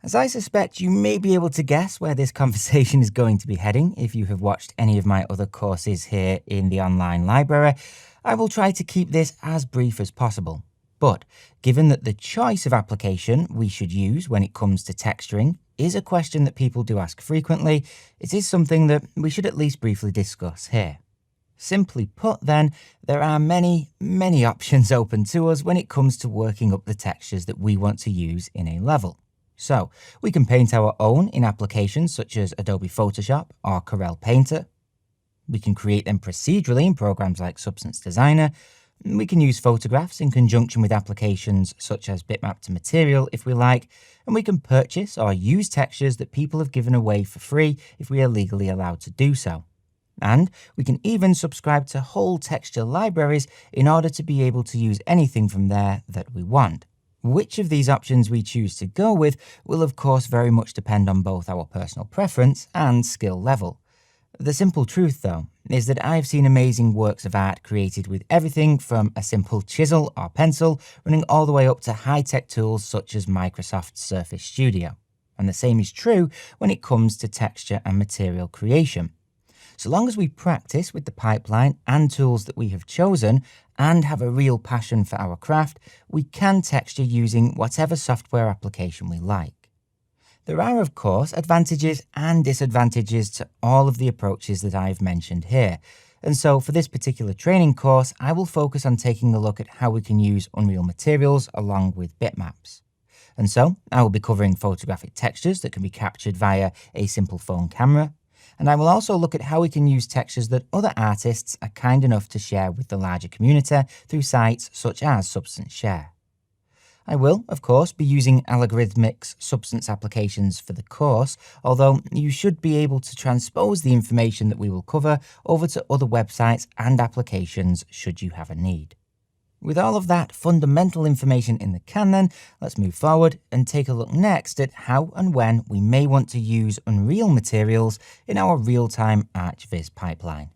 As I suspect you may be able to guess where this conversation is going to be heading if you have watched any of my other courses here in the online library, I will try to keep this as brief as possible. But given that the choice of application we should use when it comes to texturing is a question that people do ask frequently, it is something that we should at least briefly discuss here. Simply put then, there are many options open to us when it comes to working up the textures that we want to use in a level. So, we can paint our own in applications such as Adobe Photoshop or Corel Painter. We can create them procedurally in programs like Substance Designer. We can use photographs in conjunction with applications such as Bitmap to Material if we like, and we can purchase or use textures that people have given away for free if we are legally allowed to do so. And we can even subscribe to whole texture libraries in order to be able to use anything from there that we want. Which of these options we choose to go with will of course very much depend on both our personal preference and skill level. The simple truth though is that I've seen amazing works of art created with everything from a simple chisel or pencil running all the way up to high-tech tools such as Microsoft Surface Studio. And the same is true when it comes to texture and material creation. So long as we practice with the pipeline and tools that we have chosen and have a real passion for our craft, we can texture using whatever software application we like. There are, of course, advantages and disadvantages to all of the approaches that I've mentioned here. And so for this particular training course, I will focus on taking a look at how we can use Unreal Materials along with bitmaps. And so I will be covering photographic textures that can be captured via a simple phone camera. And I will also look at how we can use textures that other artists are kind enough to share with the larger community through sites such as Substance Share. I will, of course, be using Allegorithmic's Substance applications for the course, although you should be able to transpose the information that we will cover over to other websites and applications should you have a need. With all of that fundamental information in the can then, let's move forward and take a look next at how and when we may want to use Unreal Materials in our real-time ArchViz pipeline.